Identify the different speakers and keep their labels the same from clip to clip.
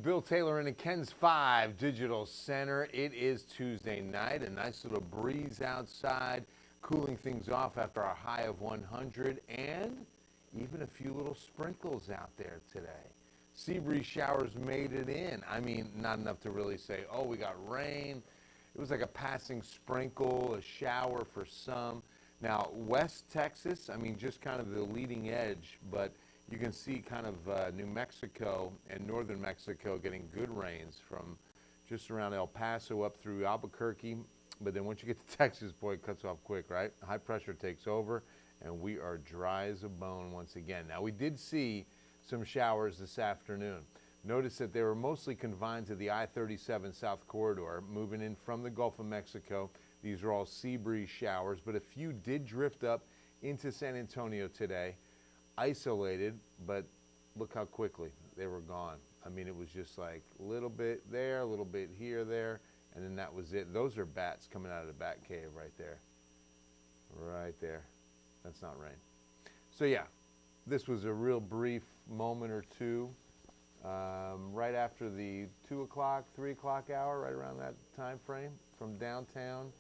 Speaker 1: Bill Taylor in a Ken's 5 Digital Center. It is Tuesday night, a nice little breeze outside, cooling things off after our high of 100, and even a few little sprinkles out there today. Sea breeze showers made it in. I mean, not enough to really say, oh, we got rain. It was like a passing sprinkle, a shower for some. Now, West Texas, I mean, just kind of the leading edge, but you can see kind of New Mexico and northern Mexico getting good rains from just around El Paso up through Albuquerque. But then once you get to Texas, boy, it cuts off quick, right? High pressure takes over, and we are dry as a bone once again. Now, we did see some showers this afternoon. Notice that they were mostly confined to the I-37 South Corridor, moving in from the Gulf of Mexico. These are all sea breeze showers, but a few did drift up into San Antonio today. Isolated, but look how quickly they were gone. I mean, it was just like a little bit there, a little bit here, there, and then that was it. Those are bats coming out of the bat cave right there. Right there. That's not rain. So yeah, this was a real brief moment or two. Right after the 2 o'clock, 3 o'clock hour, right around that time frame, from downtown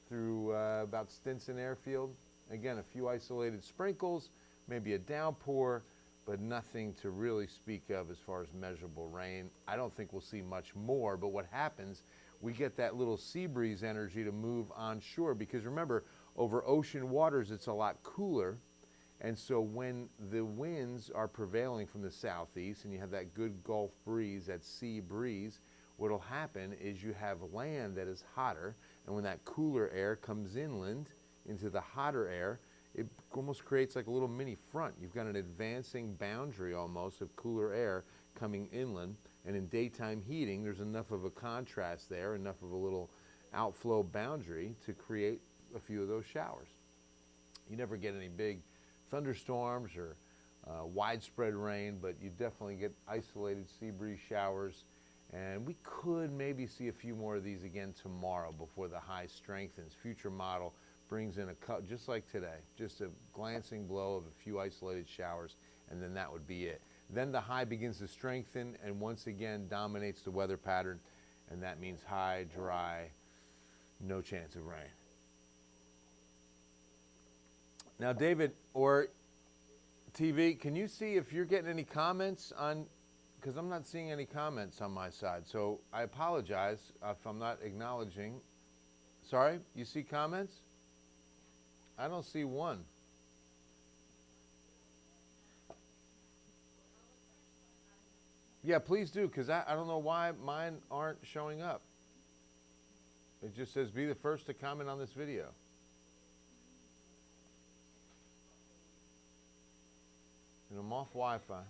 Speaker 1: through about Stinson Airfield. Again, a few isolated sprinkles, maybe a downpour, but nothing to really speak of as far as measurable rain. I don't think we'll see much more, but what happens, we get that little sea breeze energy to move onshore, because remember, over ocean waters, it's a lot cooler. And so when the winds are prevailing from the southeast and you have that good Gulf breeze, that sea breeze, what'll happen is you have land that is hotter, and when that cooler air comes inland into the hotter air, it almost creates like a little mini front. You've got an advancing boundary almost of cooler air coming inland, and in daytime heating, there's enough of a contrast there, enough of a little outflow boundary to create a few of those showers. You never get any big thunderstorms or widespread rain, but you definitely get isolated sea breeze showers, and we could maybe see a few more of these again tomorrow before the high strengthens. Future model brings in a cut just like today, just a glancing blow of a few isolated showers, and then that would be it. Then the high begins to strengthen and once again dominates the weather pattern, and that means high, dry, no chance of rain. Now, David or TV, can you see if you're getting any comments on, because I'm not seeing any comments on my side, so I apologize if I'm not acknowledging. Sorry, you see comments? I don't see one. Yeah, please do, because I don't know why mine aren't showing up. It just says, be the first to comment on this video. And I'm off Wi-Fi.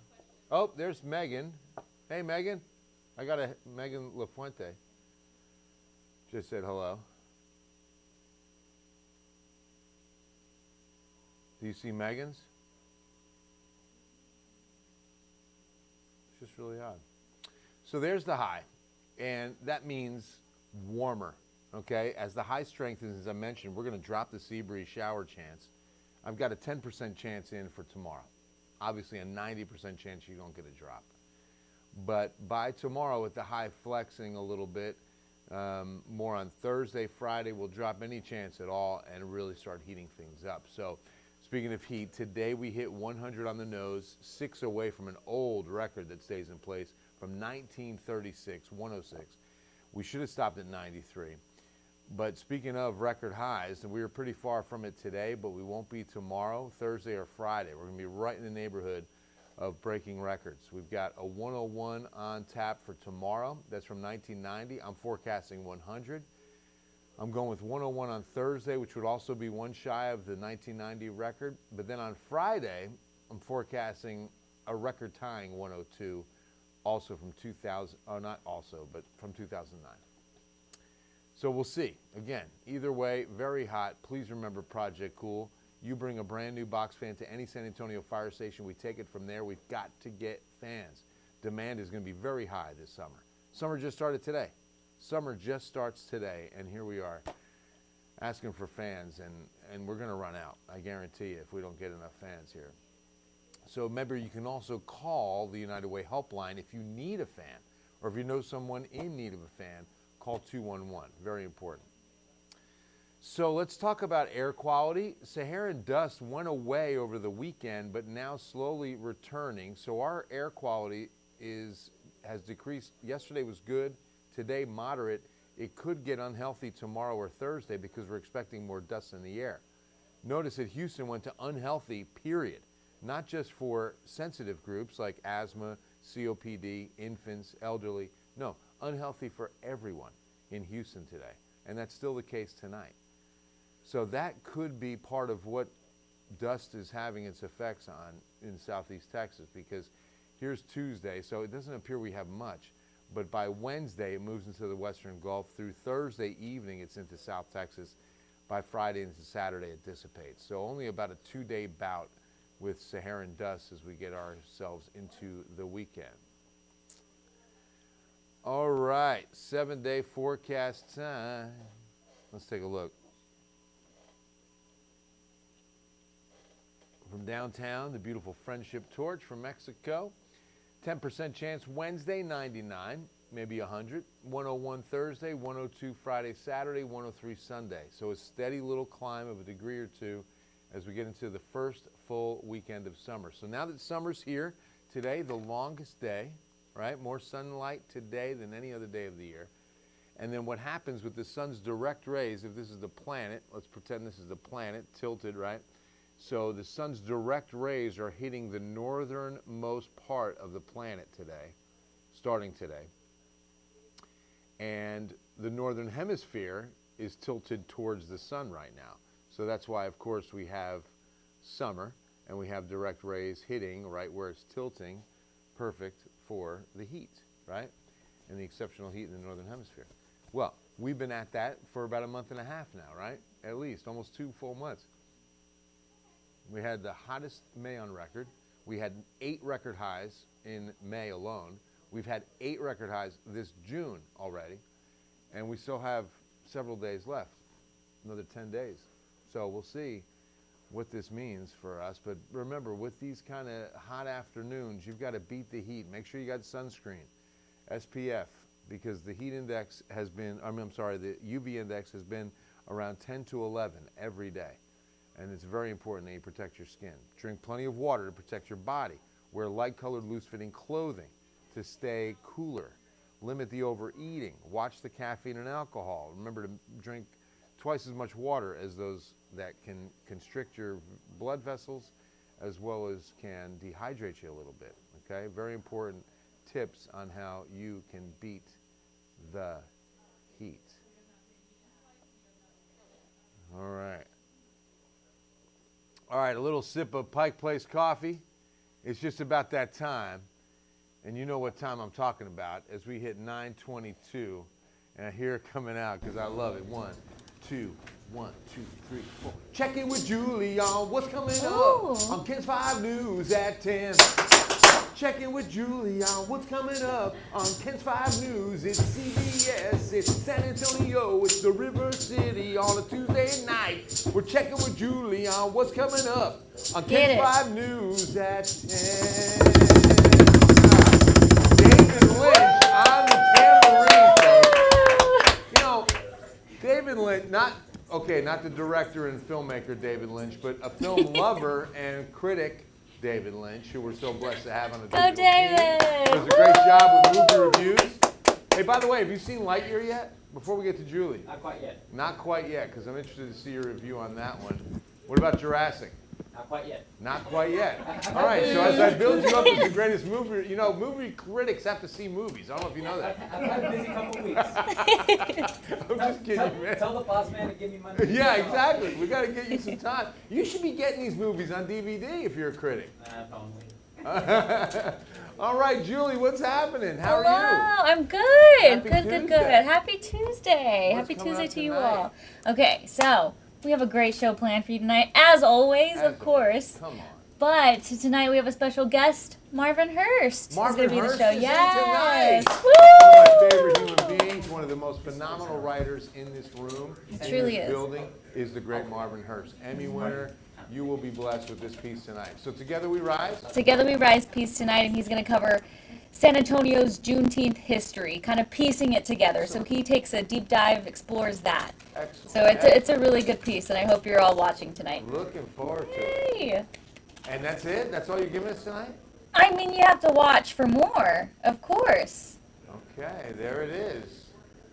Speaker 1: Oh, there's Megan. Hey, Megan. I got a Megan LaFuente. Just said hello. Do you see Megan's? It's just really odd. So there's the high, and that means warmer, okay? As the high strengthens, as I mentioned, we're going to drop the sea breeze shower chance. I've got a 10% chance in for tomorrow. Obviously, a 90% chance you don't get a drop. But by tomorrow, with the high flexing a little bit, more on Thursday, Friday, we'll drop any chance at all and really start heating things up. So speaking of heat, today we hit 100 on the nose, 6 away from an old record that stays in place from 1936, 106. We should have stopped at 93. But speaking of record highs, and we were pretty far from it today, but we won't be tomorrow, Thursday or Friday. We're going to be right in the neighborhood of breaking records. We've got a 101 on tap for tomorrow. That's from 1990. I'm forecasting 100. I'm going with 101 on Thursday, which would also be one shy of the 1990 record. But then on Friday, I'm forecasting a record-tying 102, also from 2000, oh, not also, but from 2009. So we'll see. Again, either way, very hot. Please remember Project Cool. You bring a brand new box fan to any San Antonio fire station. We take it from there. We've got to get fans. Demand is going to be very high this summer. Summer just started today. Summer just starts today, and here we are asking for fans, and we're going to run out, I guarantee you, if we don't get enough fans here. So remember, you can also call the United Way helpline if you need a fan. or if you know someone in need of a fan, call 211. Very important. So let's talk about air quality. Saharan dust went away over the weekend, but now slowly returning. So our air quality has decreased. Yesterday was good, today moderate. It could get unhealthy tomorrow or Thursday because we're expecting more dust in the air. Notice that Houston went to unhealthy, period. Not just for sensitive groups like asthma, COPD, infants, elderly. No, unhealthy for everyone in Houston today. And that's still the case tonight. So that could be part of what dust is having its effects on in Southeast Texas, because here's Tuesday, so it doesn't appear we have much, but by Wednesday it moves into the Western Gulf. Through Thursday evening it's into South Texas. By Friday into Saturday it dissipates. So only about a 2-day bout with Saharan dust as we get ourselves into the weekend. All right, 7-day forecast time. Let's take a look. From downtown, the beautiful Friendship Torch from Mexico. 10% chance Wednesday, 99, maybe 100. 101 Thursday, 102 Friday, Saturday, 103 Sunday. So a steady little climb of a degree or two as we get into the first full weekend of summer. So now that summer's here, today the longest day, right? More sunlight today than any other day of the year. And then what happens with the sun's direct rays, if this is the planet, let's pretend this is the planet, tilted, right? So the sun's direct rays are hitting the northernmost part of the planet today, starting today. And the northern hemisphere is tilted towards the sun right now. So that's why, of course, we have summer and we have direct rays hitting right where it's tilting, perfect for the heat, right? And the exceptional heat in the northern hemisphere. Well, we've been at that for about a month and a half now, right? At least, almost 2 full months. We had the hottest May on record. We had 8 record highs in May alone. We've had 8 record highs this June already, and we still have several days left, another 10 days. So we'll see what this means for us. But remember, with these kind of hot afternoons, you've got to beat the heat. Make sure you got sunscreen, SPF, because the heat index has been, the UV index has been around 10 to 11 every day. And it's very important that you protect your skin. Drink plenty of water to protect your body. Wear light-colored, loose-fitting clothing to stay cooler. Limit the overeating. Watch the caffeine and alcohol. Remember to drink twice as much water as those that can constrict your blood vessels, as well as can dehydrate you a little bit. Okay? Very important tips on how you can beat the heat. All right. All right, a little sip of Pike Place coffee. It's just about that time. And you know what time I'm talking about as we hit 9:22. And I hear it coming out because I love it. 1, 2, 1, 2, 3, 4. Check in with Julie on what's coming up on Ken's 5 News at 10. Check in with Julie on what's coming up on Ken's 5 News. It's CBS, it's San Antonio, it's the River City on a Tuesday night. We're checking with Julie on what's coming up on Ken's 5 News at 10. David Lynch on the tambourine. You know, David Lynch, not the director and filmmaker David Lynch, but a film lover and critic David Lynch, who we're so blessed to have on the digital
Speaker 2: David!
Speaker 1: team. Does a great job with movie reviews. Hey, by the way, have you seen Lightyear yet? Before we get to Julie.
Speaker 3: Not quite yet.
Speaker 1: Not quite yet, because I'm interested to see your review on that one. What about Jurassic?
Speaker 3: Not quite yet.
Speaker 1: Not quite yet. All right, so as I build you up as the greatest movie, you know, movie critics have to see movies. I don't know if you know that.
Speaker 3: I've had a busy couple of weeks.
Speaker 1: I'm just kidding, man.
Speaker 3: Tell the boss man to give me money.
Speaker 1: Yeah, exactly. We got to get you some time. You should be getting these movies on DVD if you're a critic.
Speaker 3: Only.
Speaker 1: All right, Julie, what's happening? How
Speaker 2: Hello,
Speaker 1: are you?
Speaker 2: I'm good.
Speaker 1: Happy
Speaker 2: Good.
Speaker 1: Tuesday.
Speaker 2: Happy Tuesday.
Speaker 1: What's
Speaker 2: Happy
Speaker 1: coming
Speaker 2: Tuesday
Speaker 1: up
Speaker 2: to you
Speaker 1: tonight?
Speaker 2: all. Okay, so we have a great show planned for you tonight, as always,
Speaker 1: As
Speaker 2: of course.
Speaker 1: Come on.
Speaker 2: But tonight we have a special guest, Marvin Hurst.
Speaker 1: Marvin
Speaker 2: is going to be
Speaker 1: Hurst
Speaker 2: the show.
Speaker 1: is in
Speaker 2: Yes.
Speaker 1: tonight.
Speaker 2: Woo!
Speaker 1: One of my favorite human beings, one of the most phenomenal writers in this room, in
Speaker 2: truly
Speaker 1: this
Speaker 2: is.
Speaker 1: building, is the great Marvin Hurst. Emmy winner. You will be blessed with this piece tonight. So Together We Rise.
Speaker 2: Together We Rise piece tonight, and he's going to cover San Antonio's Juneteenth history, kind of piecing it together. So he takes a deep dive, explores that.
Speaker 1: Excellent.
Speaker 2: So it's a really good piece, and I hope you're all watching tonight.
Speaker 1: Looking forward to it.
Speaker 2: Yay!
Speaker 1: And that's it? That's all you're giving us tonight?
Speaker 2: I mean, you have to watch for more, of course.
Speaker 1: Okay, there it is.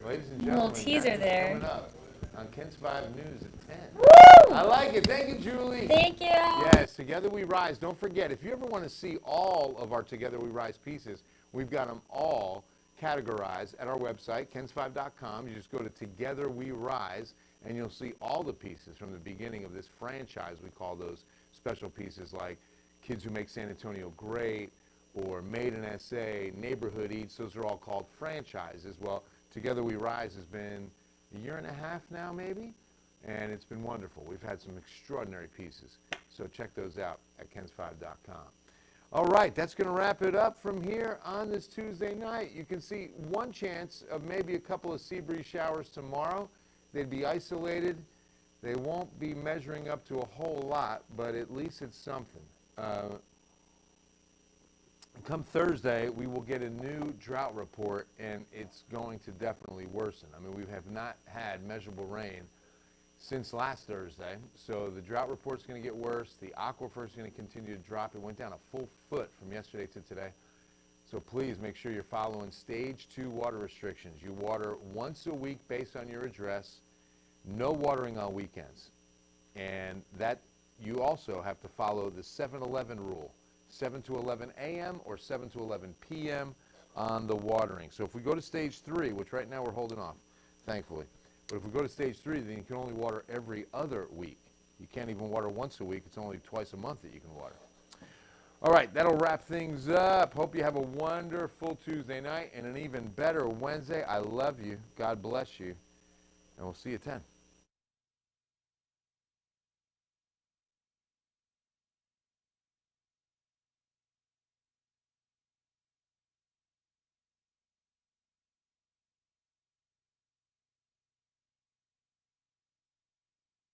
Speaker 1: Ladies and
Speaker 2: A little
Speaker 1: gentlemen,
Speaker 2: teaser
Speaker 1: that is
Speaker 2: there.
Speaker 1: coming up on Kent's 5 News at 10.
Speaker 2: Woo!
Speaker 1: I like it. Thank you, Julie.
Speaker 2: Thank you.
Speaker 1: Yes, Together We Rise. Don't forget, if you ever want to see all of our Together We Rise pieces, we've got them all categorized at our website, kens5.com. You just go to Together We Rise, and you'll see all the pieces from the beginning of this franchise. We call those special pieces like Kids Who Make San Antonio Great, or Made in SA, Neighborhood Eats. Those are all called franchises. Well, Together We Rise has been a year and a half now, maybe, and it's been wonderful. We've had some extraordinary pieces, so check those out at kens5.com. All right, that's going to wrap it up from here on this Tuesday night. You can see one chance of maybe a couple of sea breeze showers tomorrow. They'd be isolated. They won't be measuring up to a whole lot, but at least it's something. Come Thursday, we will get a new drought report, and it's going to definitely worsen. I mean, we have not had measurable rain since last Thursday, so the drought report's going to get worse. The aquifer is going to continue to drop. It went down a full foot from yesterday to today. So please make sure you're following Stage 2 water restrictions. You water once a week based on your address, no watering on weekends. And that you also have to follow the 7-11 rule. 7 to 11 a.m. or 7 to 11 p.m. on the watering. So if we go to Stage 3, which right now we're holding off, thankfully, but if we go to Stage 3, then you can only water every other week. You can't even water once a week. It's only twice a month that you can water. All right, that'll wrap things up. Hope you have a wonderful Tuesday night and an even better Wednesday. I love you. God bless you. And we'll see you at 10.